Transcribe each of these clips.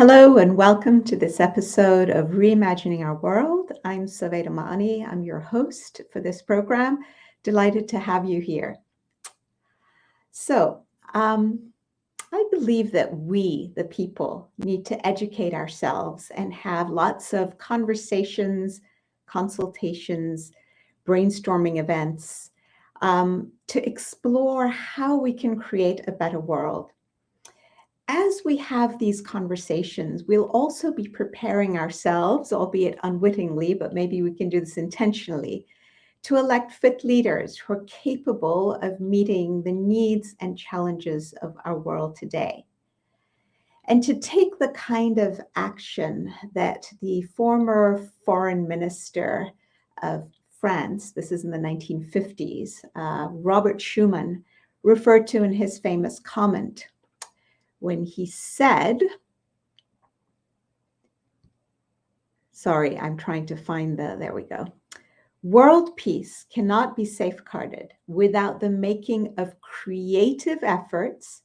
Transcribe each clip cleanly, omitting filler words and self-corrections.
Hello and welcome to this episode of Reimagining Our World. I'm Saveda Mani. I'm your host for this program. Delighted to have you here. So, I believe that we, the people, need to educate ourselves and have lots of conversations, consultations, brainstorming events to explore how we can create a better world. As we have these conversations, we'll also be preparing ourselves, albeit unwittingly, but maybe we can do this intentionally, to elect fit leaders who are capable of meeting the needs and challenges of our world today. And to take the kind of action that the former foreign minister of France, this is in the 1950s, Robert Schuman, referred to in his famous comment when he said, sorry, I'm trying to find there we go. World peace cannot be safeguarded without the making of creative efforts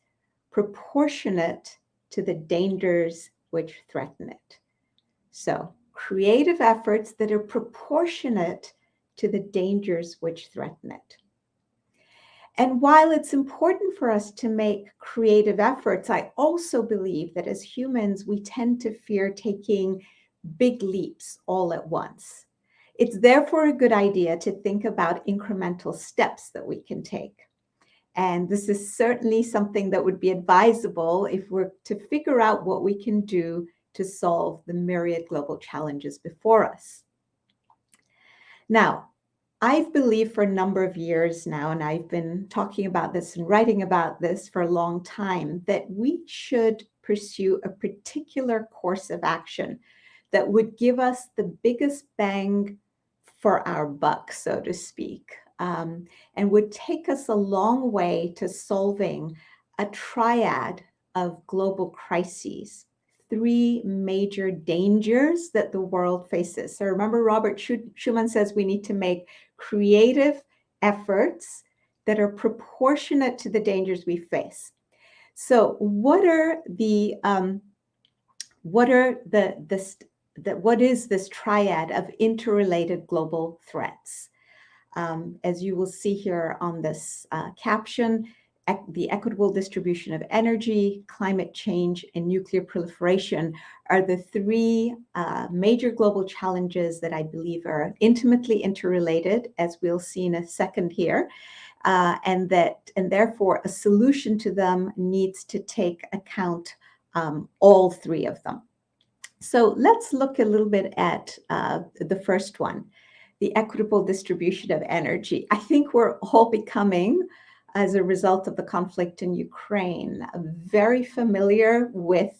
proportionate to the dangers which threaten it. So, creative efforts that are proportionate to the dangers which threaten it. And while it's important for us to make creative efforts, I also believe that as humans, we tend to fear taking big leaps all at once. It's therefore a good idea to think about incremental steps that we can take. And this is certainly something that would be advisable if we're to figure out what we can do to solve the myriad global challenges before us. Now, I've believed for a number of years now, and I've been talking about this and writing about this for a long time, that we should pursue a particular course of action that would give us the biggest bang for our buck, so to speak, and would take us a long way to solving a triad of global crises. Three major dangers that the world faces. So remember, Robert Schuman says we need to make creative efforts that are proportionate to the dangers we face. So what is this triad of interrelated global threats? As you will see here on this caption, the equitable distribution of energy, climate change, and nuclear proliferation are the three major global challenges that I believe are intimately interrelated, as we'll see in a second here, and therefore a solution to them needs to take account all three of them. So let's look a little bit at the first one, the equitable distribution of energy. I think we're all becoming, as a result of the conflict in Ukraine, very familiar with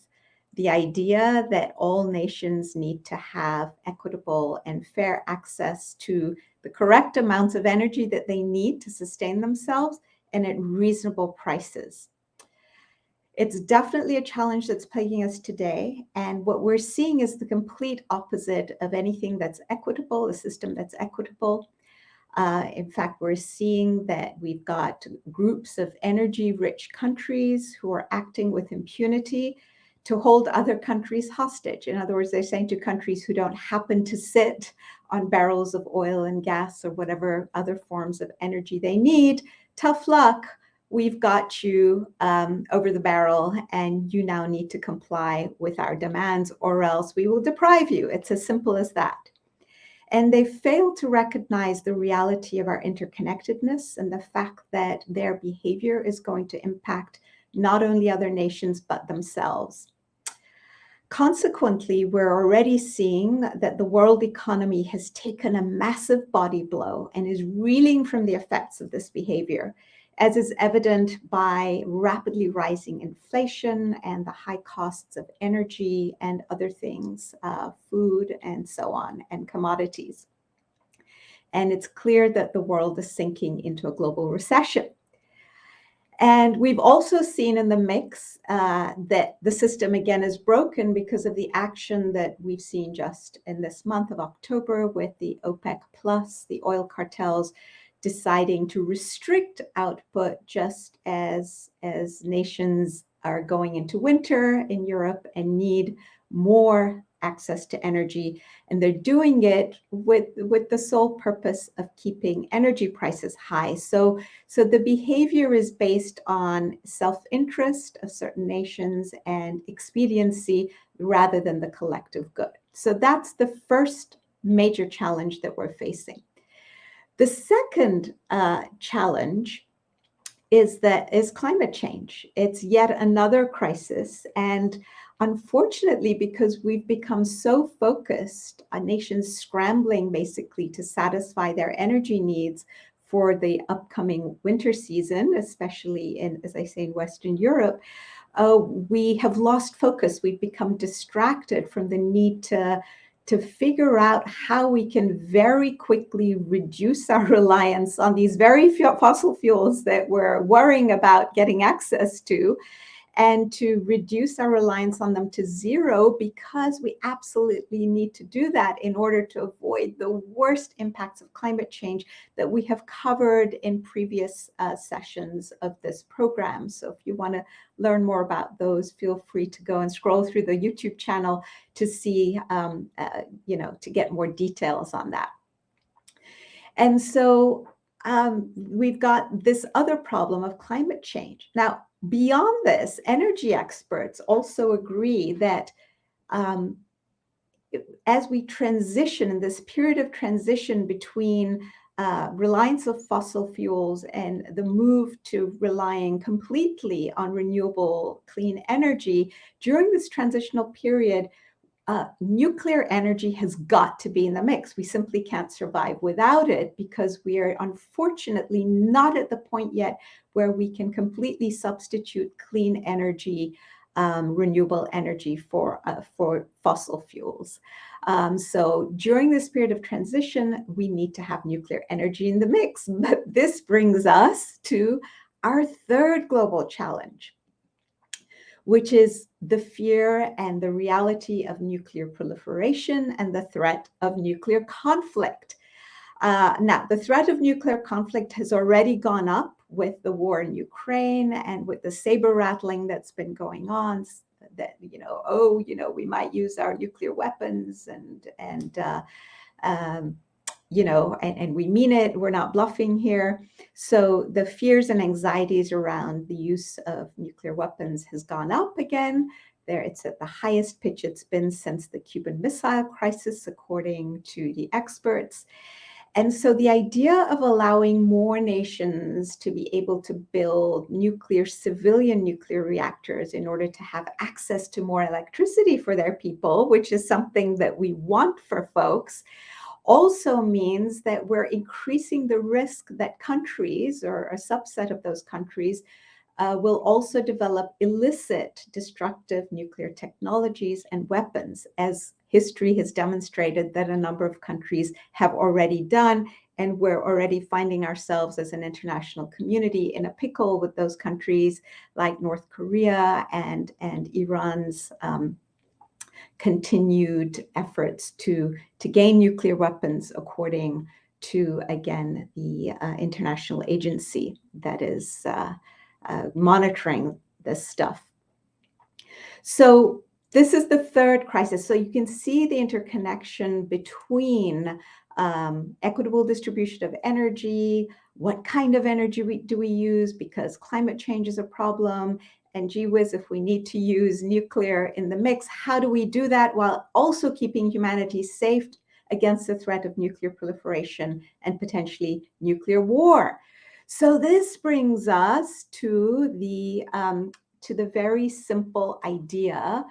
the idea that all nations need to have equitable and fair access to the correct amounts of energy that they need to sustain themselves and at reasonable prices. It's definitely a challenge that's plaguing us today. And what we're seeing is the complete opposite of anything that's equitable, a system that's equitable. In fact, we're seeing that we've got groups of energy-rich countries who are acting with impunity to hold other countries hostage. In other words, they're saying to countries who don't happen to sit on barrels of oil and gas or whatever other forms of energy they need, tough luck, we've got you over the barrel and you now need to comply with our demands or else we will deprive you. It's as simple as that. And they fail to recognize the reality of our interconnectedness and the fact that their behavior is going to impact not only other nations, but themselves. Consequently, we're already seeing that the world economy has taken a massive body blow and is reeling from the effects of this behavior, as is evident by rapidly rising inflation and the high costs of energy and other things, food and so on, and commodities. And it's clear that the world is sinking into a global recession. And we've also seen in the mix that the system again is broken because of the action that we've seen just in this month of October with the OPEC plus, the oil cartels, deciding to restrict output just as nations are going into winter in Europe and need more access to energy. And they're doing it with the sole purpose of keeping energy prices high. So the behavior is based on self-interest of certain nations and expediency rather than the collective good. So that's the first major challenge that we're facing. The second challenge is climate change. It's yet another crisis. And unfortunately, because we've become so focused on nations scrambling basically to satisfy their energy needs for the upcoming winter season, especially in, as I say, in Western Europe, we have lost focus. We've become distracted from the need to figure out how we can very quickly reduce our reliance on these very fossil fuels that we're worrying about getting access to, and to reduce our reliance on them to zero, because we absolutely need to do that in order to avoid the worst impacts of climate change that we have covered in previous sessions of this program. So if you want to learn more about those, feel free to go and scroll through the YouTube channel to see, to get more details on that. And so we've got this other problem of climate change. Now, beyond this, energy experts also agree that as we transition in this period of transition between reliance of fossil fuels and the move to relying completely on renewable clean energy, during this transitional period, nuclear energy has got to be in the mix. We simply can't survive without it, because we are unfortunately not at the point yet where we can completely substitute clean energy, renewable energy for fossil fuels. So during this period of transition, we need to have nuclear energy in the mix. But this brings us to our third global challenge, which is the fear and the reality of nuclear proliferation and the threat of nuclear conflict. Now, the threat of nuclear conflict has already gone up with the war in Ukraine and with the saber rattling that's been going on, that, we might use our nuclear weapons and we mean it, we're not bluffing here. So the fears and anxieties around the use of nuclear weapons has gone up again. It's at the highest pitch it's been since the Cuban Missile Crisis, according to the experts. And so the idea of allowing more nations to be able to build civilian nuclear reactors in order to have access to more electricity for their people, which is something that we want for folks, also means that we're increasing the risk that countries, or a subset of those countries, will also develop illicit destructive nuclear technologies and weapons, as history has demonstrated that a number of countries have already done. And we're already finding ourselves as an international community in a pickle with those countries like North Korea and Iran's continued efforts to gain nuclear weapons, according to, again, the international agency that is monitoring this stuff. So this is the third crisis. So you can see the interconnection between equitable distribution of energy, what kind of energy do we use, because climate change is a problem, and gee whiz, if we need to use nuclear in the mix, how do we do that while also keeping humanity safe against the threat of nuclear proliferation and potentially nuclear war? So this brings us to the very simple idea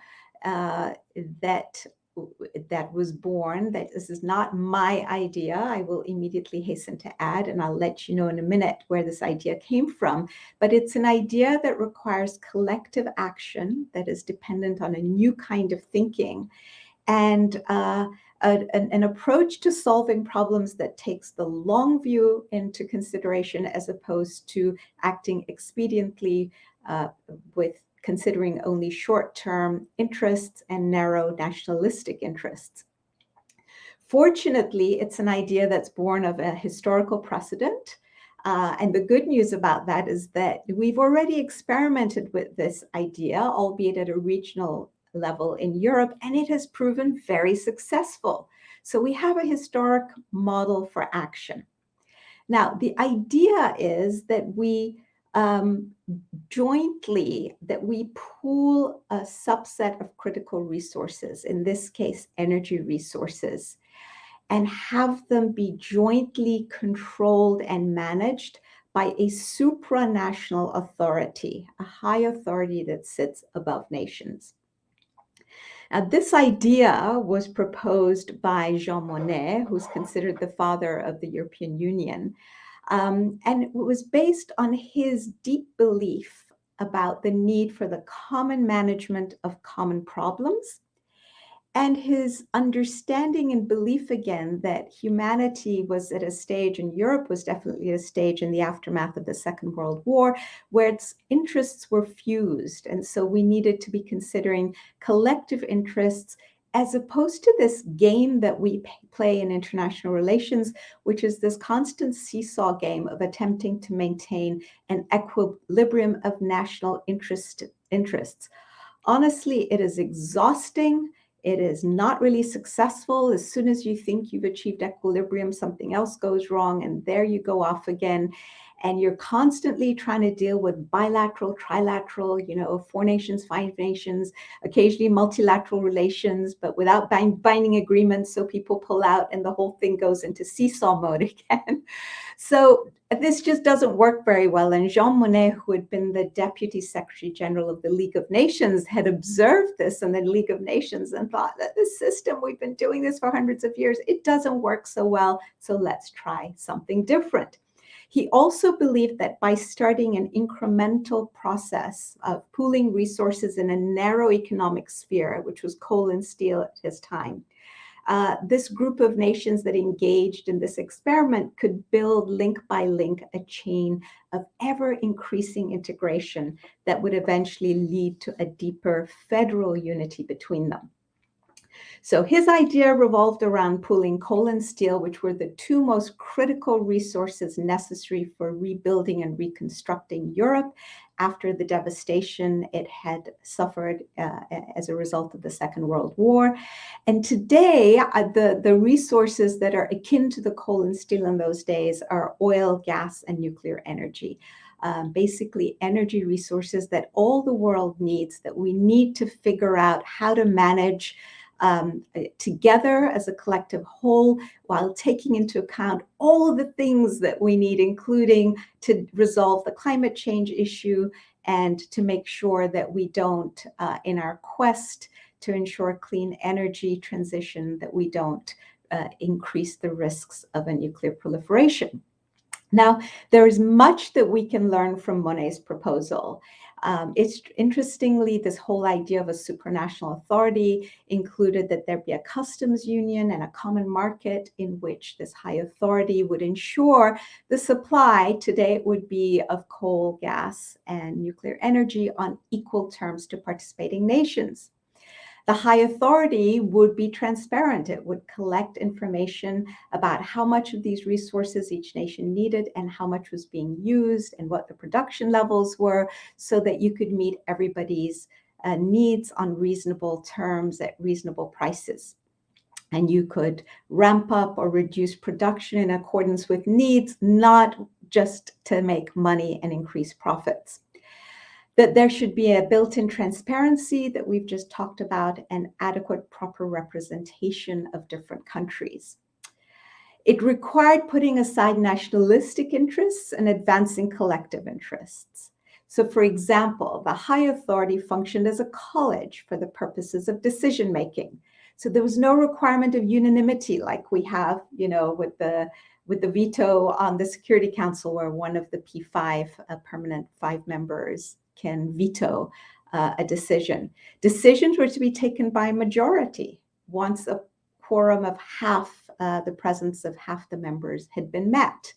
that was born, that this is not my idea. I will immediately hasten to add, and I'll let you know in a minute where this idea came from, but it's an idea that requires collective action that is dependent on a new kind of thinking, and an approach to solving problems that takes the long view into consideration, as opposed to acting expediently with considering only short-term interests and narrow nationalistic interests. Fortunately, it's an idea that's born of a historical precedent. And the good news about that is that we've already experimented with this idea, albeit at a regional level in Europe, and it has proven very successful. So we have a historic model for action. Now, the idea is that we jointly, that we pool a subset of critical resources, in this case, energy resources, and have them be jointly controlled and managed by a supranational authority, a high authority that sits above nations. Now, this idea was proposed by Jean Monnet, who's considered the father of the European Union, and it was based on his deep belief about the need for the common management of common problems, and his understanding and belief again that humanity was at a stage, and Europe was definitely at a stage in the aftermath of the Second World War, where its interests were fused. And so we needed to be considering collective interests as opposed to this game that we play in international relations, which is this constant seesaw game of attempting to maintain an equilibrium of national interests. Honestly, it is exhausting. It is not really successful. As soon as you think you've achieved equilibrium, something else goes wrong, and there you go off again. And you're constantly trying to deal with bilateral, trilateral, 4 nations, 5 nations, occasionally multilateral relations, but without binding agreements. So people pull out and the whole thing goes into seesaw mode again. So this just doesn't work very well. And Jean Monnet, who had been the Deputy Secretary General of the League of Nations, had observed this in the League of Nations and thought that this system, we've been doing this for hundreds of years, it doesn't work so well. So let's try something different. He also believed that by starting an incremental process of pooling resources in a narrow economic sphere, which was coal and steel at his time, this group of nations that engaged in this experiment could build link by link a chain of ever increasing integration that would eventually lead to a deeper federal unity between them. So his idea revolved around pooling coal and steel, which were the 2 most critical resources necessary for rebuilding and reconstructing Europe after the devastation it had suffered as a result of the Second World War. And today, the resources that are akin to the coal and steel in those days are oil, gas, and nuclear energy. Basically energy resources that all the world needs, that we need to figure out how to manage together as a collective whole, while taking into account all of the things that we need, including to resolve the climate change issue and to make sure that we don't, in our quest to ensure clean energy transition, that we don't increase the risks of a nuclear proliferation. Now, there is much that we can learn from Monnet's proposal. It's interestingly, this whole idea of a supranational authority included that there be a customs union and a common market in which this high authority would ensure the supply, today it would be of coal, gas, and nuclear energy, on equal terms to participating nations. The high authority would be transparent. It would collect information about how much of these resources each nation needed and how much was being used and what the production levels were, so that you could meet everybody's needs on reasonable terms at reasonable prices. And you could ramp up or reduce production in accordance with needs, not just to make money and increase profits. That there should be a built-in transparency that we've just talked about, and adequate proper representation of different countries. It required putting aside nationalistic interests and advancing collective interests. So for example, the high authority functioned as a college for the purposes of decision-making. So there was no requirement of unanimity like we have, with the veto on the Security Council, where one of the P5 permanent 5 members can veto a decision. Decisions were to be taken by majority once a quorum of half, the presence of half the members had been met.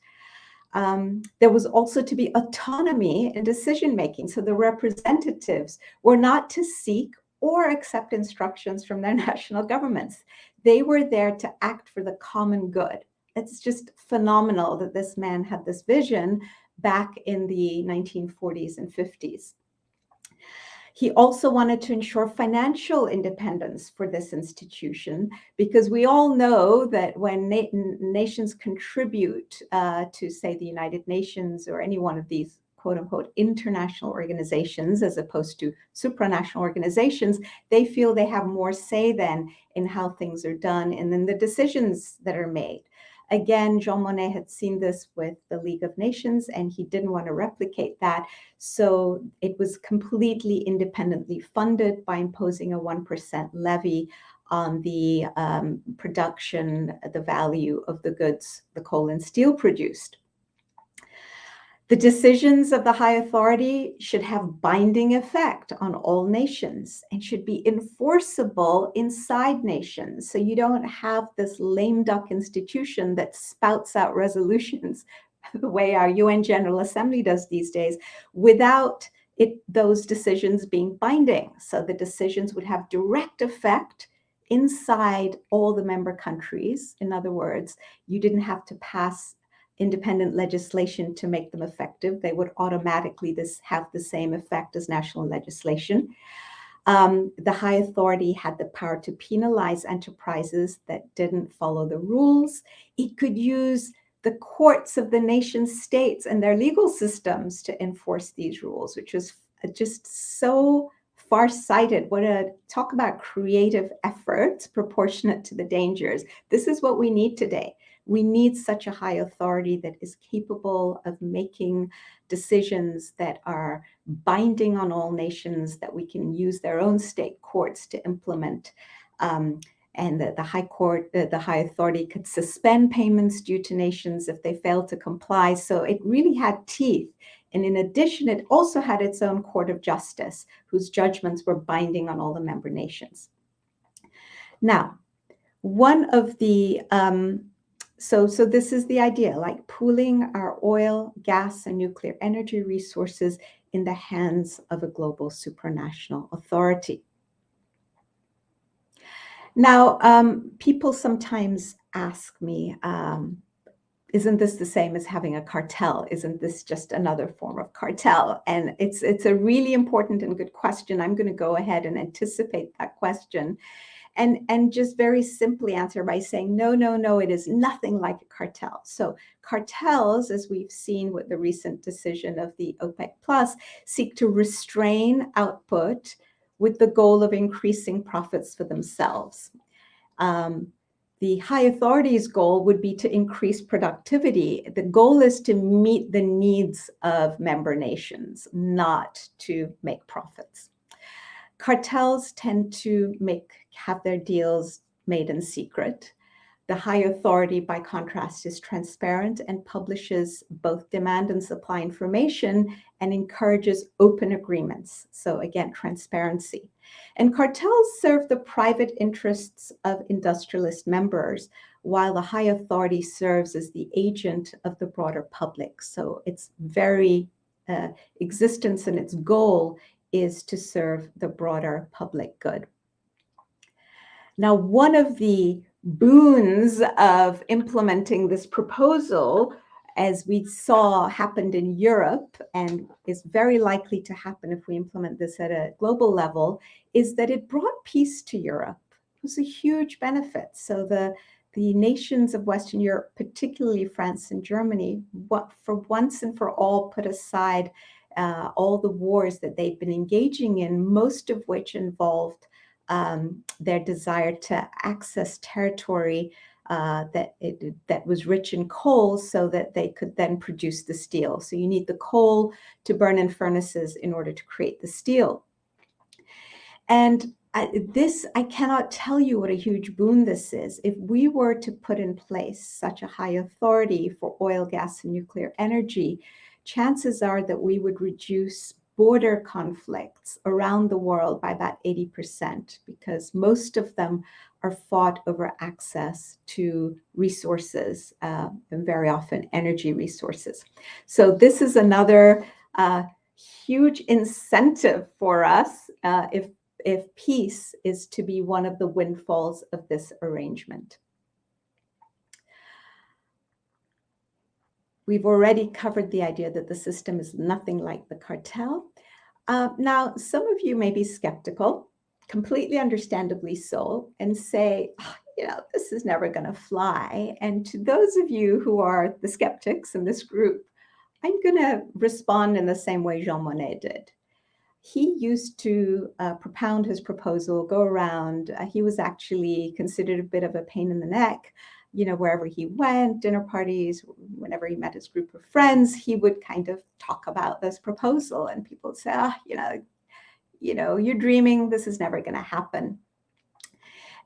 There was also to be autonomy in decision-making. So the representatives were not to seek or accept instructions from their national governments. They were there to act for the common good. it's just phenomenal that this man had this vision back in the 1940s and 50s. He also wanted to ensure financial independence for this institution, because we all know that when nations contribute to, say, the United Nations or any one of these quote unquote international organizations, as opposed to supranational organizations, they feel they have more say then in how things are done and in the decisions that are made. Again, Jean Monnet had seen this with the League of Nations, and he didn't want to replicate that. So it was completely independently funded by imposing a 1% levy on the production, the value of the goods, the coal and steel produced. The decisions of the high authority should have binding effect on all nations and should be enforceable inside nations. So you don't have this lame duck institution that spouts out resolutions the way our UN General Assembly does these days, without those decisions being binding. So the decisions would have direct effect inside all the member countries. In other words, you didn't have to pass independent legislation to make them effective. They would automatically have the same effect as national legislation. The high authority had the power to penalize enterprises that didn't follow the rules. It could use the courts of the nation states and their legal systems to enforce these rules, which was just so far-sighted. Talk about creative efforts proportionate to the dangers. This is what we need today. We need such a high authority that is capable of making decisions that are binding on all nations, that we can use their own state courts to implement. And the high authority could suspend payments due to nations if they failed to comply. So it really had teeth. And in addition, it also had its own court of justice, whose judgments were binding on all the member nations. Now, one of the So this is the idea, like pooling our oil, gas, and nuclear energy resources in the hands of a global supranational authority. Now, people sometimes ask me, isn't this the same as having a cartel? Isn't this just another form of cartel? And it's a really important and good question. I'm going to go ahead and anticipate that question. And just very simply answer by saying, no, it is nothing like a cartel. So cartels, as we've seen with the recent decision of the OPEC Plus, seek to restrain output with the goal of increasing profits for themselves. The high authority's goal would be to increase productivity. The goal is to meet the needs of member nations, not to make profits. Cartels tend to have their deals made in secret. The high authority, by contrast, is transparent and publishes both demand and supply information and encourages open agreements. So again, transparency. And cartels serve the private interests of industrialist members, while the high authority serves as the agent of the broader public. So its very existence and its goal is to serve the broader public good. Now, one of the boons of implementing this proposal, as we saw happened in Europe and is very likely to happen if we implement this at a global level, is that it brought peace to Europe. It was a huge benefit. So the nations of Western Europe, particularly France and Germany, for once and for all put aside all the wars that they've been engaging in, most of which involved their desire to access territory that was rich in coal so that they could then produce the steel. So you need the coal to burn in furnaces in order to create the steel. And I cannot tell you what a huge boon this is. If we were to put in place such a high authority for oil, gas, and nuclear energy, chances are that we would reduce border conflicts around the world by about 80%, because most of them are fought over access to resources, and very often energy resources. So this is another huge incentive for us if peace is to be one of the windfalls of this arrangement. We've already covered the idea that the system is nothing like the cartel. Now, some of you may be skeptical, completely understandably so, and say, "Oh, this is never going to fly." And to those of you who are the skeptics in this group, I'm going to respond in the same way Jean Monnet did. He used to propound his proposal, go around. He was actually considered a bit of a pain in the neck. Wherever he went, dinner parties, whenever he met his group of friends, he would kind of talk about this proposal, and people would say, you're dreaming, this is never going to happen.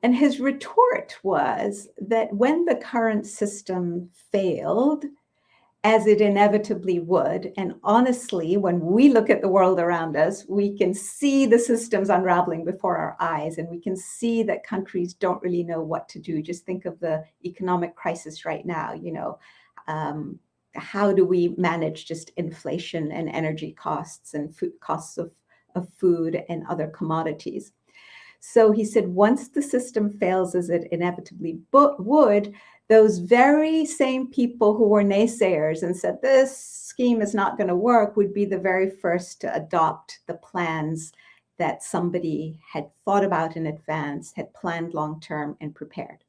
And his retort was that when the current system failed, as it inevitably would. And honestly, when we look at the world around us, we can see the systems unraveling before our eyes, and we can see that countries don't really know what to do. Just think of the economic crisis right now. How do we manage just inflation and energy costs and food costs of food and other commodities? So he said, once the system fails, as it inevitably would, those very same people who were naysayers and said this scheme is not going to work would be the very first to adopt the plans that somebody had thought about in advance, had planned long-term and prepared.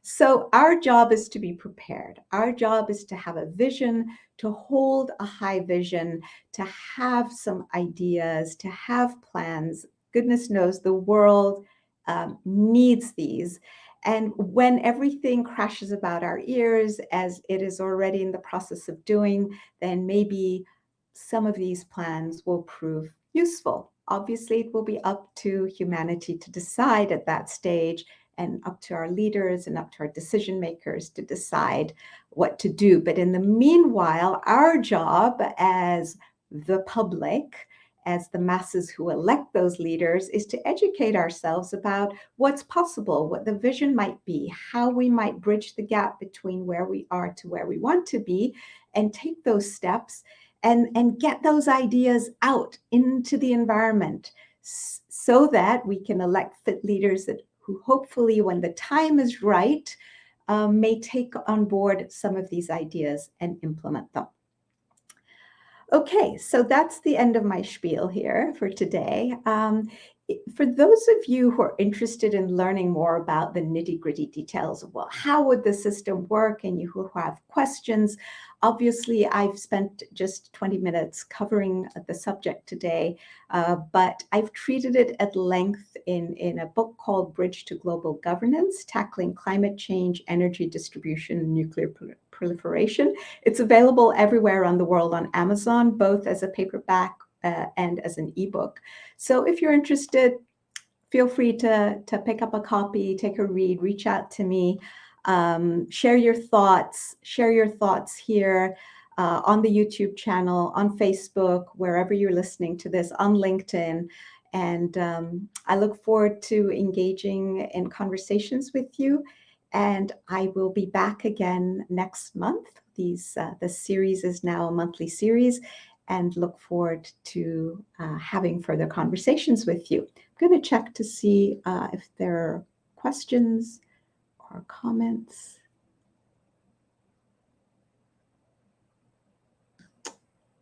So our job is to be prepared. Our job is to have a vision, to hold a high vision, to have some ideas, to have plans. Goodness knows the world needs these. And when everything crashes about our ears, as it is already in the process of doing, then maybe some of these plans will prove useful. Obviously, it will be up to humanity to decide at that stage, and up to our leaders and up to our decision makers to decide what to do. But in the meanwhile, our job as the public, as the masses who elect those leaders, is to educate ourselves about what's possible, what the vision might be, how we might bridge the gap between where we are to where we want to be, and take those steps and get those ideas out into the environment so that we can elect fit leaders who hopefully, when the time is right, may take on board some of these ideas and implement them. Okay, so that's the end of my spiel here for today. For those of you who are interested in learning more about the nitty-gritty details of, well, how would the system work, and you who have questions, obviously I've spent just 20 minutes covering the subject today, but I've treated it at length in a book called Bridge to Global Governance, Tackling Climate Change, Energy Distribution, and Nuclear Proliferation. It's available everywhere around the world on Amazon, both as a paperback and as an ebook. So if you're interested, feel free to pick up a copy, take a read, reach out to me, share your thoughts here on the YouTube channel, on Facebook, wherever you're listening to this, on LinkedIn. And I look forward to engaging in conversations with you. And I will be back again next month. The series is now a monthly series, and look forward to having further conversations with you. I'm going to check to see if there are questions or comments.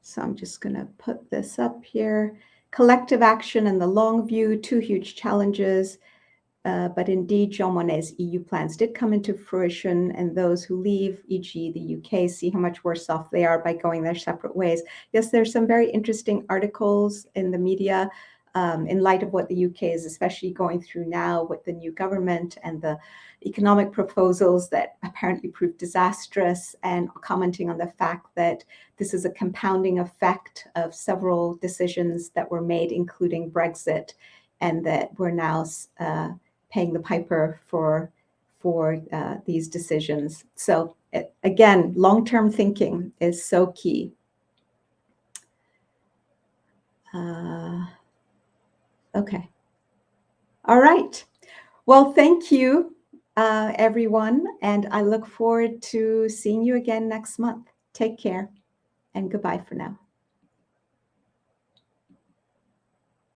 So I'm just going to put this up here. Collective action in the long view, two huge challenges. But indeed, Jean Monnet's EU plans did come into fruition, and those who leave, e.g. the UK, see how much worse off they are by going their separate ways. Yes, there's some very interesting articles in the media in light of what the UK is especially going through now with the new government and the economic proposals that apparently proved disastrous, and commenting on the fact that this is a compounding effect of several decisions that were made, including Brexit, and that we're now paying the piper for these decisions. So again, long-term thinking is so key. Okay. All right. Well, thank you, everyone. And I look forward to seeing you again next month. Take care and goodbye for now.